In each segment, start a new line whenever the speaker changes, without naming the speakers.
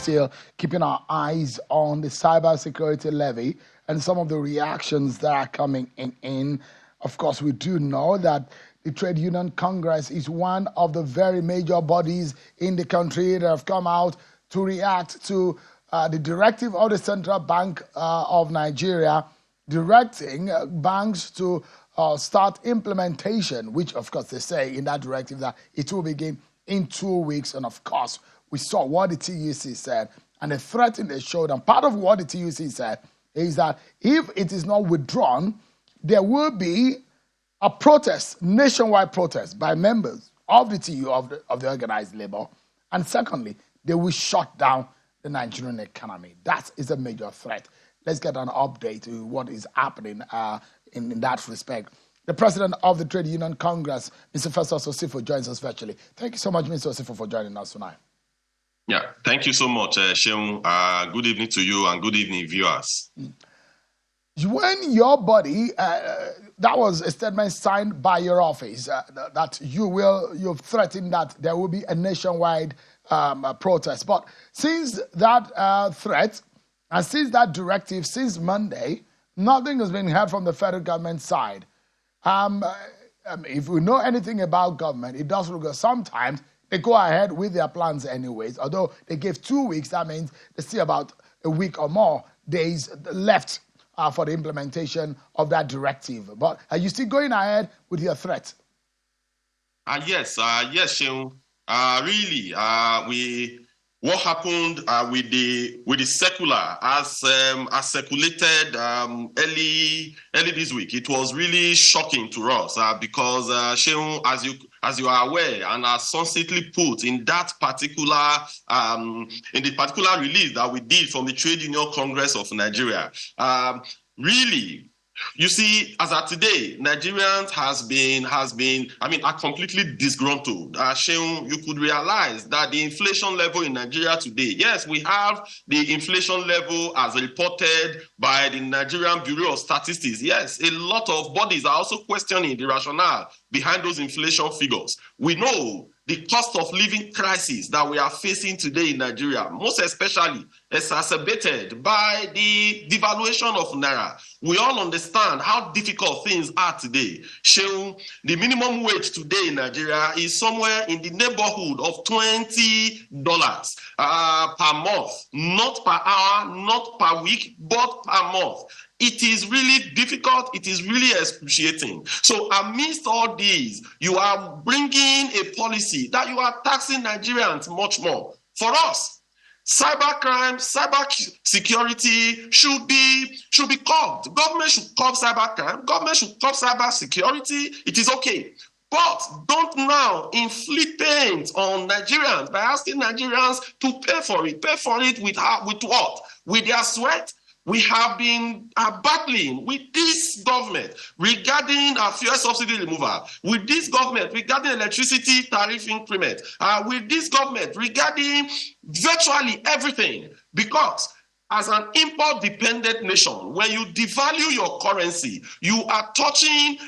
still keeping our eyes on the cybersecurity levy and some of the reactions that are coming in. Of course, we do know that the Trade Union Congress is one of the very major bodies in the country that have come out to react to the directive of the Central Bank of Nigeria directing banks to start implementation, which of course they say in that directive that it will begin in 2 weeks. And of course, we saw what the TUC said and the threat in the Showdown. Part of what the TUC said is that if it is not withdrawn, there will be a protest, nationwide protest by members of the TU, of the organized labor. And secondly, they will shut down the Nigerian economy. That is a major threat. Let's get an update to what is happening in that respect. The president of the Trade Union Congress, Mr. Festus Osifo, joins us virtually. Thank you so much, Mr. Osifo, for joining us tonight.
Yeah, thank you so much, Sheung. Good evening to you and good evening, viewers.
When your body, that was a statement signed by your office, that you've threatened that there will be a nationwide protest. But since that threat, and since that directive, since Monday, nothing has been heard from the federal government side. If we know anything about government, it does look like sometimes they go ahead with their plans anyways. Although they gave 2 weeks, that means there's still about a week or more days left for the implementation of that directive. But are you still going ahead with your threat?
Yes, Sheung. What happened with the circular as circulated early this week? It was really shocking to us because Sheung, as you are aware and as succinctly put in that particular release that we did from the Trade Union Congress of Nigeria, really. You see, as of today, Nigerians are completely disgruntled. Sheung, you could realize that the inflation level in Nigeria today, yes, we have the inflation level as reported by the Nigerian Bureau of Statistics. Yes, a lot of bodies are also questioning the rationale behind those inflation figures. We know the cost of living crisis that we are facing today in Nigeria, most especially exacerbated by the devaluation of Naira. We all understand how difficult things are today. Sheung, the minimum wage today in Nigeria is somewhere in the neighborhood of $20 per month, not per hour, not per week, but per month. It is really difficult. It is really excruciating. So amidst all these, you are bringing a policy that you are taxing Nigerians much more. For us, cybercrime, cybersecurity should be curbed. Government should curb cybercrime. Government should curb cybersecurity. It is okay. But don't now inflict pain on Nigerians by asking Nigerians to pay for it. Pay for it with what? With their sweat? We have been battling with this government regarding fuel subsidy removal, with this government regarding electricity tariff increment, with this government regarding virtually everything. Because as an import-dependent nation, when you devalue your currency, you are touching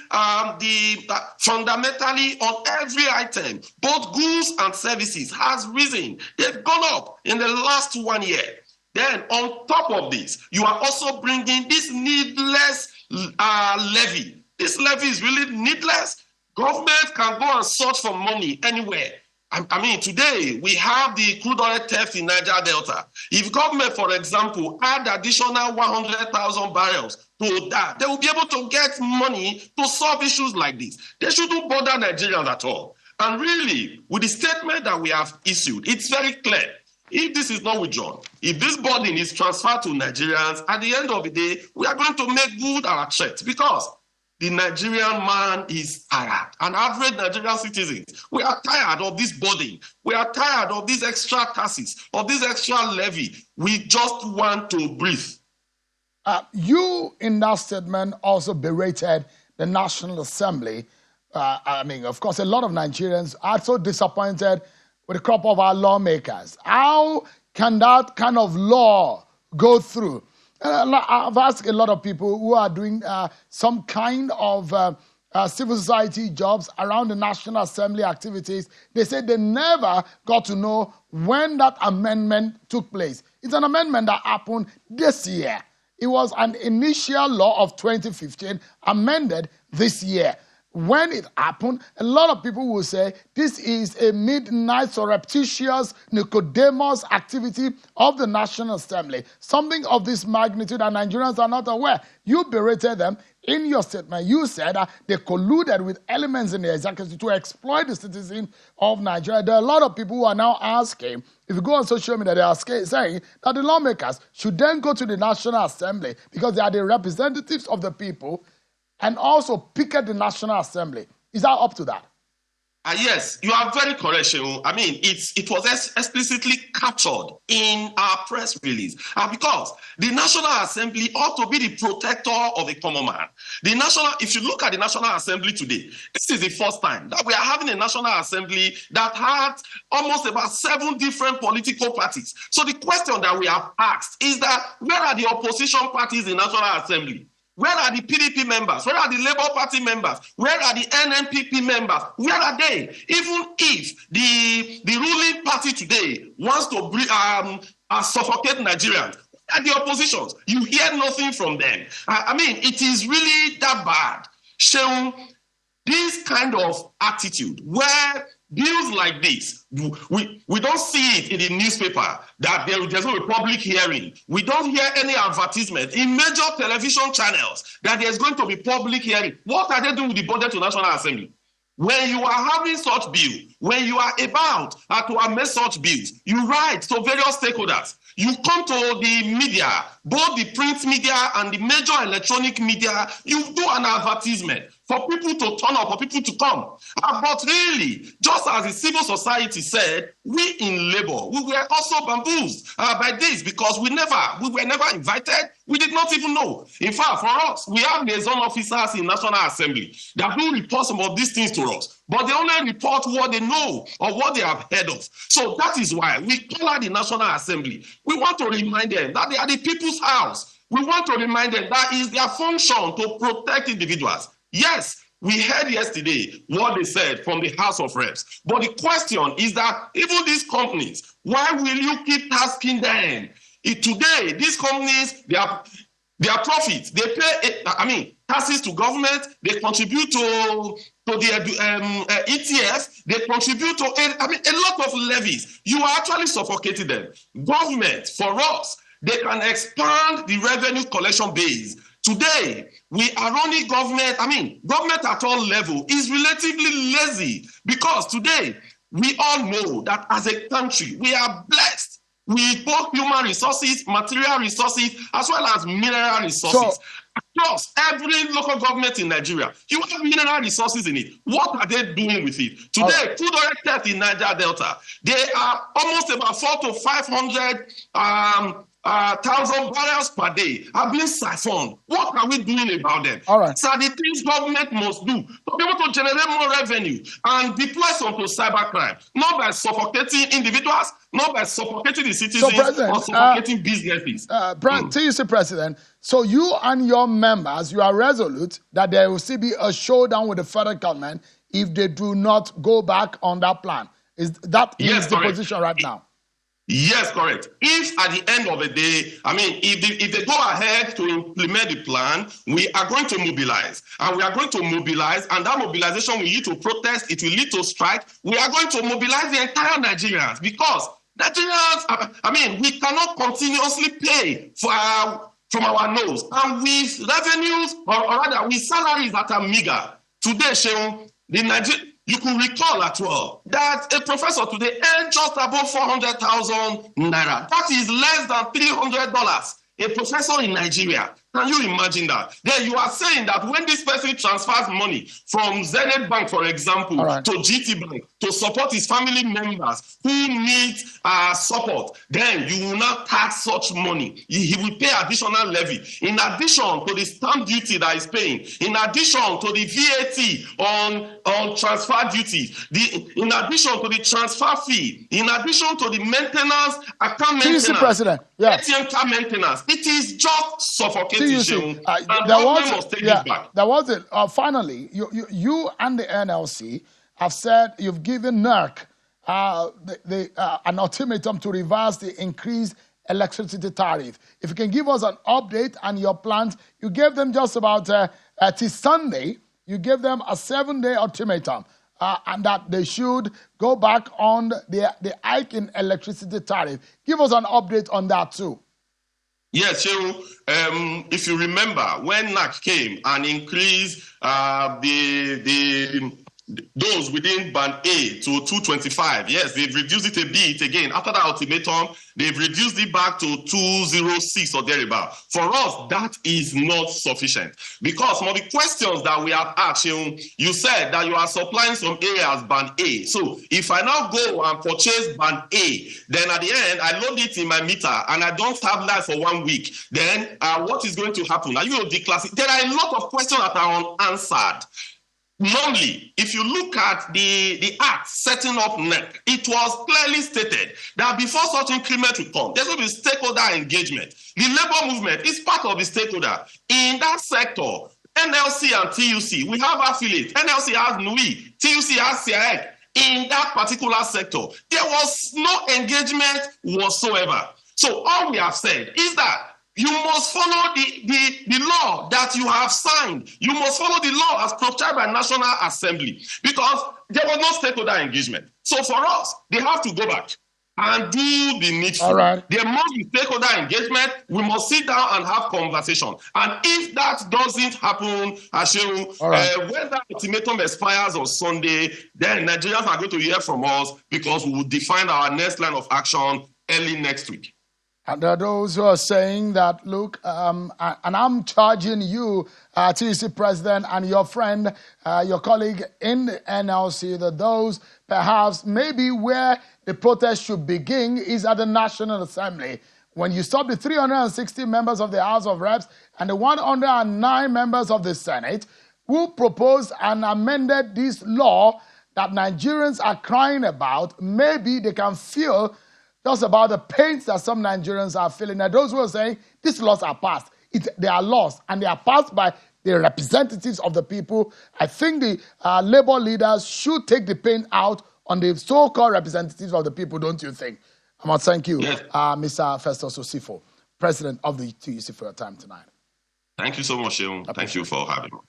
fundamentally on every item. Both goods and services has risen. They've gone up in the last 1 year. Then, on top of this, you are also bringing this needless levy. This levy is really needless. Government can go and search for money anywhere. I mean, today, we have the crude oil theft in Niger Delta. If government, for example, add additional 100,000 barrels to that, they will be able to get money to solve issues like this. They shouldn't bother Nigerians at all. And really, with the statement that we have issued, it's very clear. If this is not withdrawn, if this burden is transferred to Nigerians, at the end of the day, we are going to make good our threat because the Nigerian man is tired. An average Nigerian citizen, we are tired of this burden. We are tired of these extra taxes, of this extra levy. We just want to breathe.
You, in that statement, also berated the National Assembly. Of course, a lot of Nigerians are so disappointed with the crop of our lawmakers. How can that kind of law go through? I've asked a lot of people who are doing some kind of civil society jobs, around the National Assembly activities. They said they never got to know when that amendment took place. It's an amendment that happened this year. It was an initial law of 2015 amended this year. When it happened, a lot of people will say this is a midnight surreptitious Nicodemus activity of the National Assembly. Something of this magnitude, and Nigerians are not aware. You berated them in your statement. You said they colluded with elements in the executive to exploit the citizens of Nigeria. There are a lot of people who are now asking, if you go on social media, they are saying that the lawmakers should then go to the National Assembly because they are the representatives of the people, and also picket the National Assembly. Is that up to that?
Yes, you are very correct, Shehu. I mean, it was explicitly captured in our press release. Because the National Assembly ought to be the protector of the common man. If you look at the National Assembly today, this is the first time that we are having a National Assembly that had almost about 7 different political parties. So the question that we have asked is that where are the opposition parties in National Assembly? Where are the PDP members? Where are the Labour Party members? Where are the NNPP members? Where are they? Even if the ruling party today wants to suffocate Nigerians, where are the oppositions? You hear nothing from them. I mean, it is really that bad. Showing this kind of attitude where bills like this, we don't see it in the newspaper that there's no public hearing. We don't hear any advertisement in major television channels that there's going to be public hearing. What are they doing with the budget to National Assembly? When you are having such bill, when you are about to amend such bills, you write to various stakeholders. You come to the media, both the print media and the major electronic media, you do an advertisement for people to turn up, for people to come. But really, just as the civil society said, we in Labour, we were also bamboozled by this because we were never invited. We did not even know. In fact, for us, we have liaison officers in National Assembly that do report some of these things to us, but they only report what they know or what they have heard of. So that is why we call out the National Assembly. We want to remind them that they are the people's house. We want to remind them that it is their function to protect individuals. Yes, we heard yesterday what they said from the House of Reps. But the question is that even these companies, why will you keep tasking them? Today, these companies, their profits, they pay, taxes to government, they contribute to the ETF, they contribute to a lot of levies. You are actually suffocating them. Government, for us, they can expand the revenue collection base. Today, we are only government at all level is relatively lazy because today, we all know that as a country, we are blessed with both human resources, material resources, as well as mineral resources. Across every local government in Nigeria, you have mineral resources in it. What are they doing with it? Today, crude oil theft in Niger Delta, they are almost about 400 to 500 1,000 barrels per day are being siphoned. What are we doing about them?
All right.
So the things government must do to be able to generate more revenue and deploy some to cybercrime, not by suffocating individuals, not by suffocating the citizens or suffocating businesses.
TUC President, so you and your members, you are resolute that there will still be a showdown with the federal government if they do not go back on that plan. Is the position right now?
Yes, correct. If at the end of the day, if they go ahead to implement the plan, we are going to mobilize. And we are going to mobilize, and that mobilization will lead to protest, it will lead to strike. We are going to mobilize the entire Nigerians because Nigerians, we cannot continuously pay from our nose. And with revenues, or rather with salaries that are meager. Today, Shehu, you could recall as well that a professor today earns just above 400,000 naira. That is less than $300. A professor in Nigeria. Can you imagine that? Then you are saying that when this person transfers money from Zenith Bank, for example, to GT Bank, to support his family members who need support, then you will not tax such money. He will pay additional levy. In addition to the stamp duty that he's paying, in addition to the VAT on transfer duty, in addition to the transfer fee, in addition to the maintenance, account maintenance,
TUC President, yeah.
ATM card maintenance, it is just suffocating.
Finally, you and the NLC have said you've given NERC an ultimatum to reverse the increased electricity tariff. If you can give us an update on your plans, you gave them just about till Sunday, you gave them a 7-day ultimatum, and that they should go back on the hike in electricity tariff. Give us an update on that too.
Yes, if you remember, when NAC came and increased those within band A to 225, yes, they've reduced it a bit again. After that ultimatum, they've reduced it back to 206 or thereabout. For us, that is not sufficient. Because some of the questions that we have asked, you said that you are supplying some areas band A. So if I now go and purchase band A, then at the end, I load it in my meter and I don't have light for 1 week, then what is going to happen? Are you going to declassify? There are a lot of questions that are unanswered. Normally, if you look at the act setting up NEC, it was clearly stated that before such increment will come, there will be stakeholder engagement. The labor movement is part of the stakeholder. In that sector, NLC and TUC, we have affiliates. NLC has NUI, TUC has CIEC. In that particular sector, there was no engagement whatsoever. So all we have said is that you must follow the law that you have signed. You must follow the law as prescribed by National Assembly, because there was no stakeholder engagement. So for us, they have to go back and do the needful.
All right.
There must be stakeholder engagement. We must sit down and have conversation. And if that doesn't happen, when that ultimatum expires on Sunday, then Nigerians are going to hear from us, because we will define our next line of action early next week.
And there are those who are saying that, look, and I'm charging you, TUC President, and your friend, your colleague in the NLC, that those perhaps maybe where the protest should begin is at the National Assembly. When you stop the 360 members of the House of Reps and the 109 members of the Senate who proposed and amended this law that Nigerians are crying about, maybe they can feel just about the pains that some Nigerians are feeling. Now, those who are saying these laws are passed, they are laws, and they are passed by the representatives of the people. I think the labor leaders should take the pain out on the so-called representatives of the people, don't you think? I must thank you,
yes.
Mr. Festus Osifo, President of the TUC, for your time tonight.
Thank you so much, Sheung. Thank you for having me.